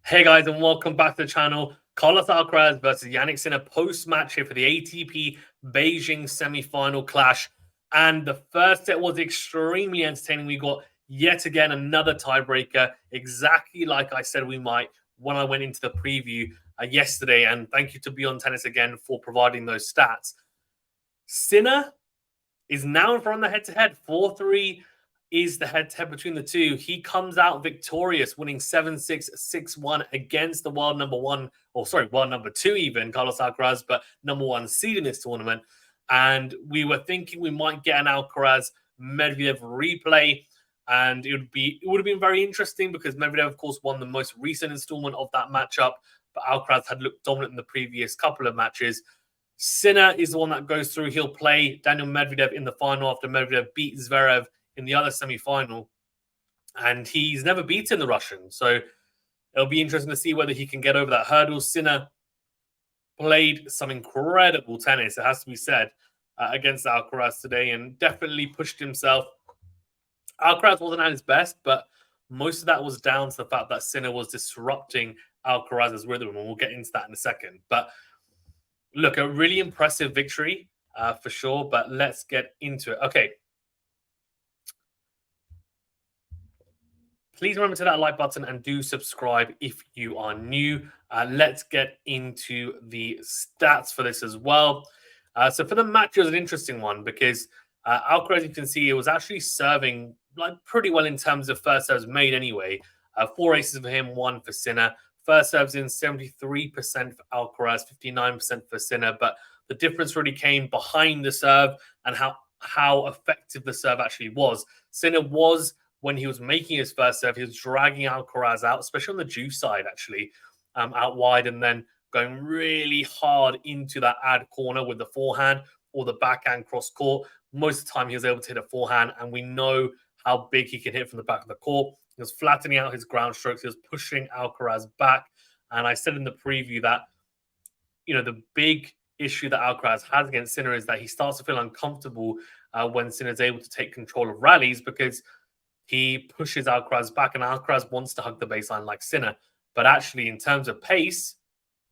Hey guys, and welcome back to the channel. Carlos Alcaraz versus Jannik in a post-match here for the ATP Beijing semi-final clash. And the first set was extremely entertaining. We got yet again another tiebreaker, exactly like I said we might when I went into the preview yesterday. And thank you to Beyond Tennis again for providing those stats. Sinner is now in front of the head-to-head, 4-3 is the head-to-head between the two. He comes out victorious, winning 7-6, 6-1 against the world number one, world number two even, Carlos Alcaraz, but number one seed in this tournament. And we were thinking we might get an Alcaraz-Medvedev replay, and it would have been very interesting because Medvedev, of course, won the most recent installment of that matchup, but Alcaraz had looked dominant in the previous couple of matches. Sinner is the one that goes through. He'll play Daniel Medvedev in the final after Medvedev beat Zverev in the other semi-final. And he's never beaten the Russian. So it'll be interesting to see whether he can get over that hurdle. Sinner played some incredible tennis, it has to be said, against Alcaraz today and definitely pushed himself. Alcaraz wasn't at his best, but most of that was down to the fact that Sinner was disrupting Alcaraz's rhythm. And we'll get into that in a second. But look, a really impressive victory for sure, but let's get into it. Okay. Please remember to that like button and do subscribe if you are new. Let's get into the stats for this as well. So for the match, it was an interesting one because Alcaraz, you can see, it was actually serving pretty well in terms of first serves made anyway. 4 aces for him, 1 for Sinner. First serves in 73% for Alcaraz, 59% for Sinner. But the difference really came behind the serve and how effective the serve actually was. Sinner was, when he was making his first serve, he was dragging Alcaraz out, especially on the juice side, actually, out wide, and then going really hard into that ad corner with the forehand or the backhand cross court. Most of the time, he was able to hit a forehand, and we know how big he can hit from the back of the court. He was flattening out his ground strokes. He was pushing Alcaraz back. And I said in the preview that, the big issue that Alcaraz has against Sinner is that he starts to feel uncomfortable when Sinner is able to take control of rallies because he pushes Alcaraz back, and Alcaraz wants to hug the baseline like Sinner. But actually, in terms of pace,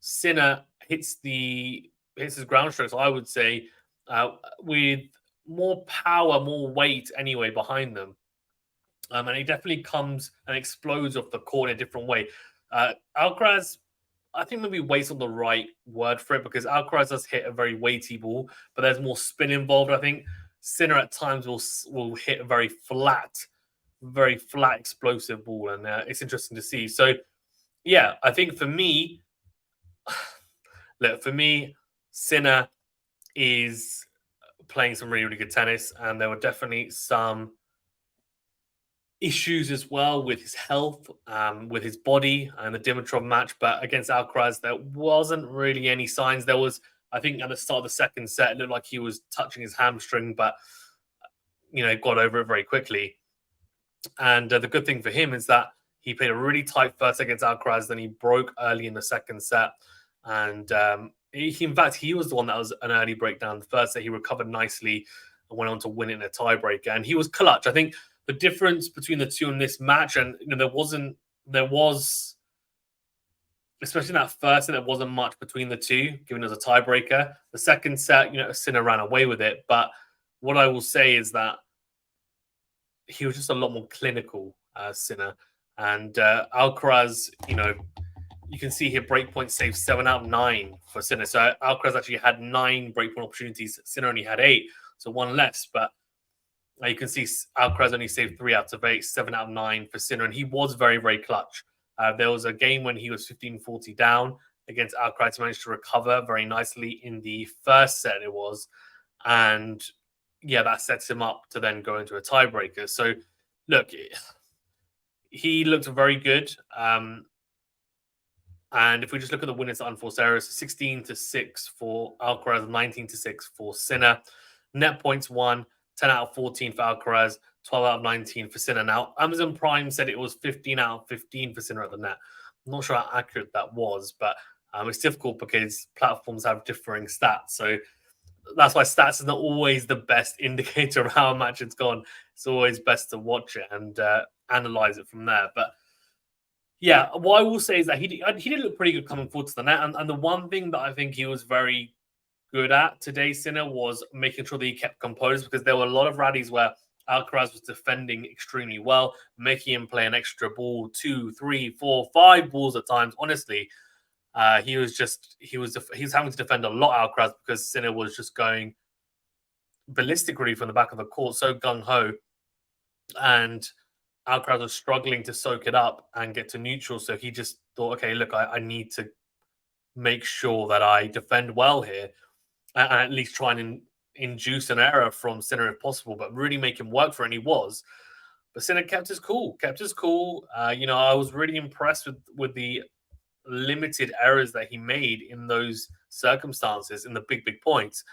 Sinner hits his ground strokes, I would say, with more power, more weight anyway behind them. And he definitely comes and explodes off the court in a different way. Alcaraz, I think maybe weight's not the right word for it because Alcaraz does hit a very weighty ball, but there's more spin involved. I think Sinner at times will hit a very flat, explosive ball, and it's interesting to see. So, yeah, I think for me, Sinner is playing some really, really good tennis, and there were definitely some issues as well with his health, with his body, and the Dimitrov match. But against Alcaraz, there wasn't really any signs. There was, I think, at the start of the second set, it looked like he was touching his hamstring, but got over it very quickly. And the good thing for him is that he played a really tight first against Alcaraz, then he broke early in the second set. And in fact, he was the one that was an early breakdown. The first set, he recovered nicely and went on to win it in a tiebreaker. And he was clutch. I think the difference between the two in this match, and there was, especially in that first set, there wasn't much between the two, given it was a tiebreaker. The second set, Sinner ran away with it. But what I will say is that he was just a lot more clinical, Sinner. And Alcaraz, you can see here breakpoint saved 7 out of 9 for Sinner. So Alcaraz actually had 9 breakpoint opportunities. Sinner only had 8, so 1 less. But you can see Alcaraz only saved 3 out of 8, 7 out of 9 for Sinner. And he was very, very clutch. There was a game when he was 15-40 down against Alcaraz. He managed to recover very nicely in the first set, it was. And yeah, that sets him up to then go into a tiebreaker. So, look, he looked very good. And if we just look at the winners to unforced errors, 16-6 for Alcaraz, 19-6 for Sinner. Net points 1, 10 out of 14 for Alcaraz, 12 out of 19 for Sinner. Now, Amazon Prime said it was 15 out of 15 for Sinner at the net. I'm not sure how accurate that was, but it's difficult because platforms have differing stats. So that's why stats is not always the best indicator of how a match has gone. It's always best to watch it and analyze it from there. But Yeah, what I will say is that he did look pretty good coming forward to the net, and the one thing that I think he was very good at today, Sinner, was making sure that he kept composed because there were a lot of rallies where Alcaraz was defending extremely well, making him play an extra ball, two, three, four, five balls at times. Honestly, he was having to defend a lot Alcaraz because Sinner was just going ballistic really from the back of the court, so gung ho, and Alcaraz was struggling to soak it up and get to neutral. So he just thought, okay, look, I need to make sure that I defend well here and at least try and induce an error from Sinner if possible, but really make him work for it. And he was. But Sinner kept his cool, kept his cool. I was really impressed with the limited errors that he made in those circumstances in the big points.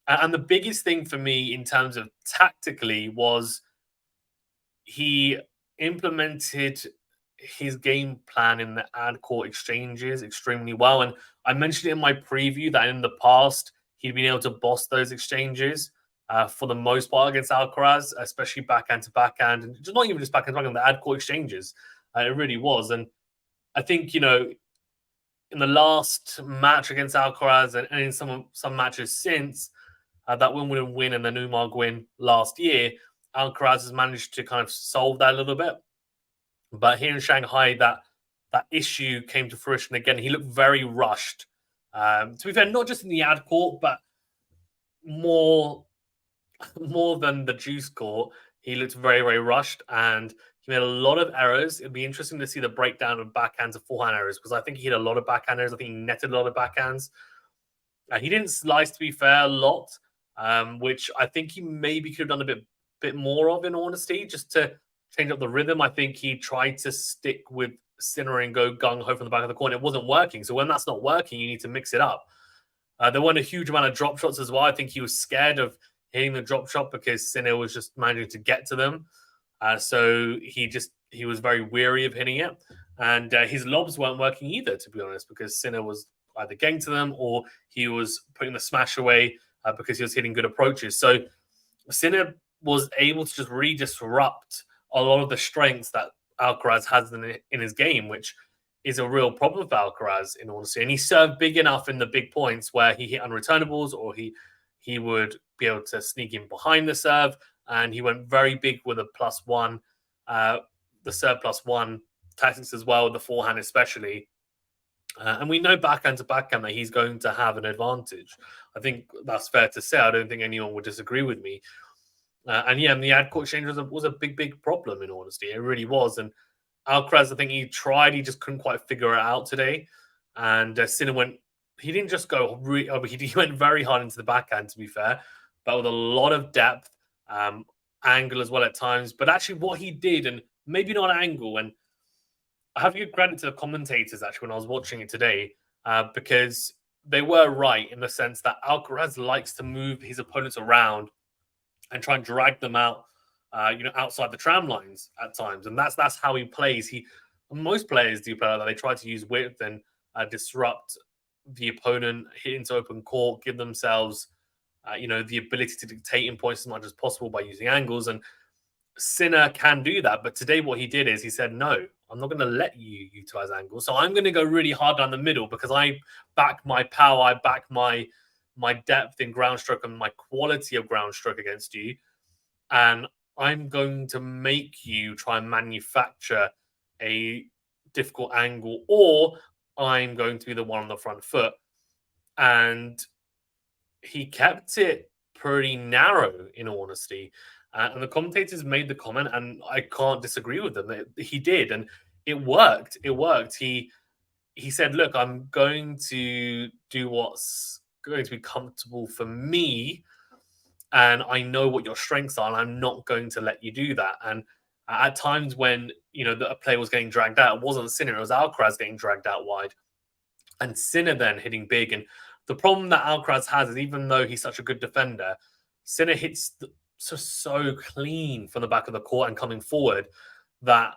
And the biggest thing for me in terms of tactically was he implemented his game plan in the ad court exchanges extremely well. And I mentioned it in my preview that in the past, he'd been able to boss those exchanges for the most part against Alcaraz, especially backhand to backhand, and just not even just backhand to backhand, the ad court exchanges. It really was. And I think, in the last match against Alcaraz and in some matches since that Wimbledon win and the Newmark win last year, Alcaraz has managed to kind of solve that a little bit. But here in Shanghai, that issue came to fruition again. He looked very rushed. To be fair, not just in the ad court, but more than the juice court. He looked very, very rushed and he made a lot of errors. It'd be interesting to see the breakdown of backhands and forehand errors because I think he had a lot of backhand errors. I think he netted a lot of backhands. He didn't slice, to be fair, a lot, which I think he maybe could have done a bit more of, in honesty, just to change up the rhythm. I think he tried to stick with Sinner and go gung ho from the back of the court. It wasn't working. So when that's not working, you need to mix it up. There weren't a huge amount of drop shots as well. I think he was scared of hitting the drop shot because Sinner was just managing to get to them. So he was very weary of hitting it. And his lobs weren't working either, to be honest, because Sinner was either getting to them or he was putting the smash away because he was hitting good approaches. So Sinner was able to just really disrupt a lot of the strengths that Alcaraz has in his game, which is a real problem for Alcaraz, in honesty. And he served big enough in the big points where he hit unreturnables or he would be able to sneak in behind the serve. And he went very big with a +1, the serve +1 tactics as well, the forehand especially. And we know backhand to backhand that he's going to have an advantage. I think that's fair to say. I don't think anyone would disagree with me. And the ad court exchange was a big problem, in honesty. It really was. And Alcaraz, I think he tried, he just couldn't quite figure it out today. And Sinner he didn't just go, he went very hard into the backhand, to be fair, but with a lot of depth, angle as well at times. But actually, what he did, and maybe not angle, and I have to give credit to the commentators actually when I was watching it today, because they were right in the sense that Alcaraz likes to move his opponents around and try and drag them out, outside the tram lines at times, and that's how he plays. Most players do play like that. They try to use width and disrupt the opponent, hit into open court, give themselves, the ability to dictate in points as much as possible by using angles. And Sinner can do that, but today what he did is he said, "No, I'm not going to let you utilize angles. So I'm going to go really hard down the middle because I back my power, I back my depth in ground stroke and my quality of ground stroke against you, and I'm going to make you try and manufacture a difficult angle, or I'm going to be the one on the front foot." And he kept it pretty narrow, in honesty. And the commentators made the comment, and I can't disagree with them. He did, and it worked. It worked. He said, "Look, I'm going to do what's going to be comfortable for me, and I know what your strengths are, and I'm not going to let you do that." And at times when a player was getting dragged out, it wasn't Sinner, it was Alcaraz getting dragged out wide, and Sinner then hitting big. And the problem that Alcaraz has is even though he's such a good defender, Sinner hits so clean from the back of the court and coming forward that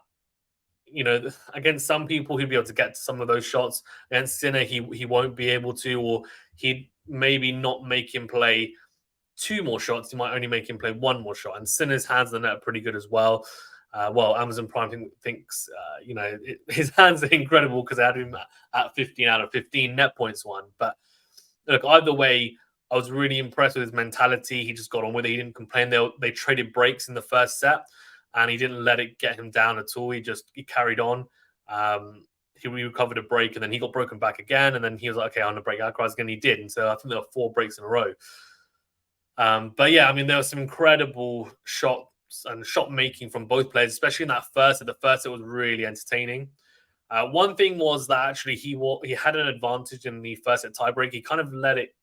against some people he'd be able to get to some of those shots. Against Sinner, he won't be able to, or he'd maybe not make him play two more shots. He might only make him play one more shot. And Sinner's hands on the net are pretty good as well. Well, Amazon Prime thinks his hands are incredible because they had him at 15 out of 15 net points won. But look, either way, I was really impressed with his mentality. He just got on with it. He didn't complain. They traded breaks in the first set, and he didn't let it get him down at all. He carried on. He recovered a break, and then he got broken back again. And then he was like, "Okay, I'm gonna break Alcaraz again." He did, and so I think there were 4 breaks in a row. But yeah, I mean, there were some incredible shots and shot making from both players, especially in that first. At the first, it was really entertaining. One thing was that actually he had an advantage in the first set tiebreak. He kind of let it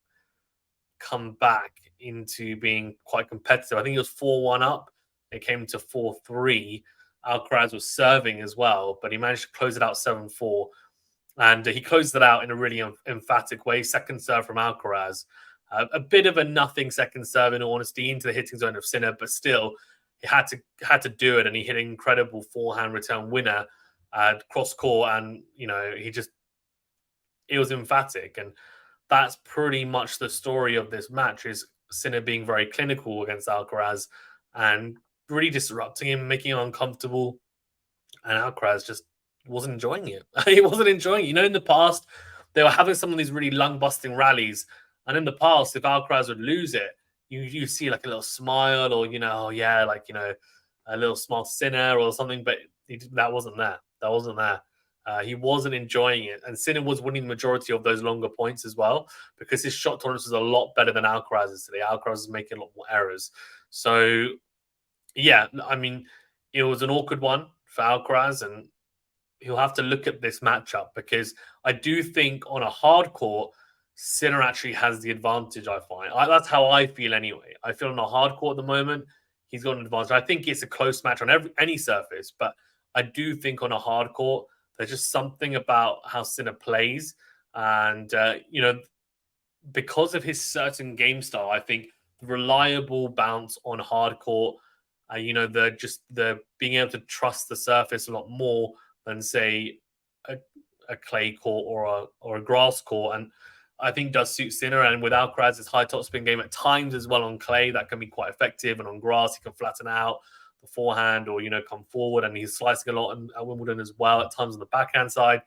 come back into being quite competitive. I think he was 4-1 up. It came to 4-3. Alcaraz was serving as well, but he managed to close it out 7-4. And he closed it out in a really emphatic way. Second serve from Alcaraz. A bit of a nothing second serve, in all honesty, into the hitting zone of Sinner, but still, he had to do it, and he hit an incredible forehand return winner cross court, and it was emphatic, and that's pretty much the story of this match: is Sinner being very clinical against Alcaraz and really disrupting him, making him uncomfortable, and Alcaraz just wasn't enjoying it. He wasn't enjoying it. In the past, they were having some of these really lung busting rallies, and in the past, if Alcaraz would lose it, you see like a little smile, or oh yeah, a little small Sinner or something, but that wasn't there. That wasn't there. He wasn't enjoying it, and Sinner was winning the majority of those longer points as well because his shot tolerance was a lot better than Alcaraz's today. Alcaraz is making a lot more errors, so yeah, I mean, it was an awkward one for Alcaraz, and he'll have to look at this matchup because I do think on a hard court, Sinner actually has the advantage. I find that's how I feel anyway. I feel on a hard court at the moment, he's got an advantage. I think it's a close match on any surface, but I do think on a hard court, there's just something about how Sinner plays, and because of his certain game style, I think reliable bounce on hard court. The being able to trust the surface a lot more than say a, a clay court or a grass court, and I think does suit Sinner. And with Alcaraz's high topspin game at times as well on clay, that can be quite effective. And on grass, he can flatten out the forehand or come forward, and he's slicing a lot at Wimbledon as well at times on the backhand side.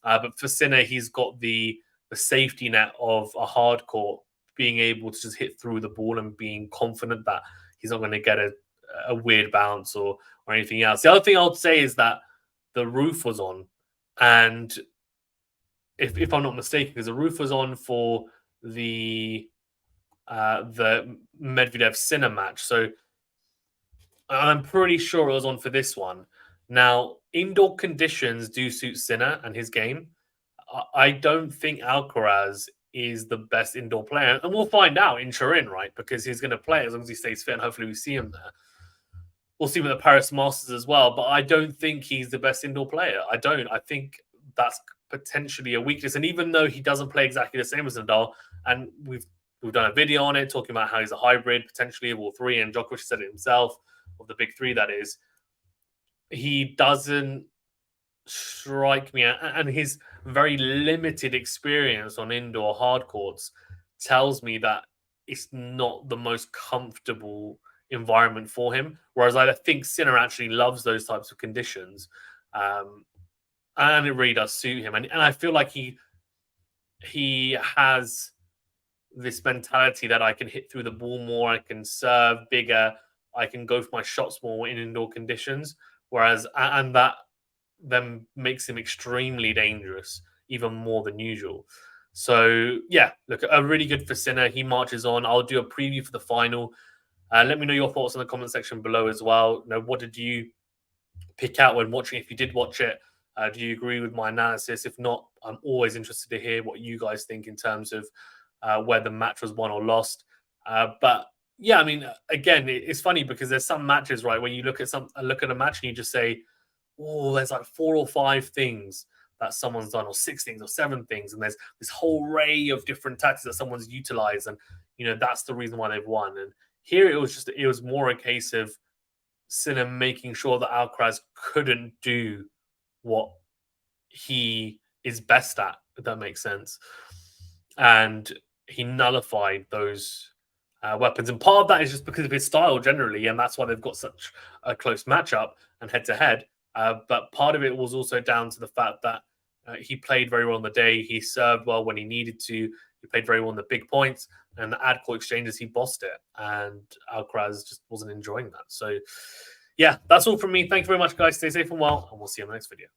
But for Sinner, he's got the safety net of a hard court, being able to just hit through the ball and being confident that he's not going to get a weird bounce or anything else. The other thing I would say is that the roof was on, and if I'm not mistaken, because the roof was on for the Medvedev Sinner match, so I'm pretty sure it was on for this one. Now, indoor conditions do suit Sinner and his game. I don't think Alcaraz is the best indoor player, and we'll find out in Turin, right? Because he's going to play as long as he stays fit, and hopefully we see him there. We'll see with the Paris Masters as well, but I don't think he's the best indoor player. I don't. I think that's potentially a weakness, and even though he doesn't play exactly the same as Nadal, and we've done a video on it talking about how he's a hybrid potentially of all three, and Djokovic said it himself, of the big three, that is, he doesn't strike me, and his very limited experience on indoor hard courts tells me that it's not the most comfortable environment for him. Whereas I think Sinner actually loves those types of conditions, and it really does suit him. And I feel like he has this mentality that I can hit through the ball more, I can serve bigger, I can go for my shots more in indoor conditions. Whereas, and that then makes him extremely dangerous, even more than usual. So, yeah, look, a really good for Sinner. He marches on. I'll do a preview for the final. Let me know your thoughts in the comment section below as well. What did you pick out when watching? If you did watch it, do you agree with my analysis? If not, I'm always interested to hear what you guys think in terms of where the match was won or lost. But yeah, I mean, again, it's funny because there's some matches, right, when you look at a match and you just say, oh, there's like 4 or 5 things that someone's done, or 6 things or 7 things, and there's this whole array of different tactics that someone's utilized, and that's the reason why they've won. And here it was more a case of Sinner making sure that Alcaraz couldn't do what he is best at, if that makes sense. And he nullified those weapons. And part of that is just because of his style generally, and that's why they've got such a close matchup and head-to-head. But part of it was also down to the fact that he played very well on the day. He served well when he needed to. He played very well in the big points. And the ad call exchanges, he bossed it. And Alcaraz just wasn't enjoying that. So, yeah, that's all from me. Thank you very much, guys. Stay safe and well, and we'll see you in the next video.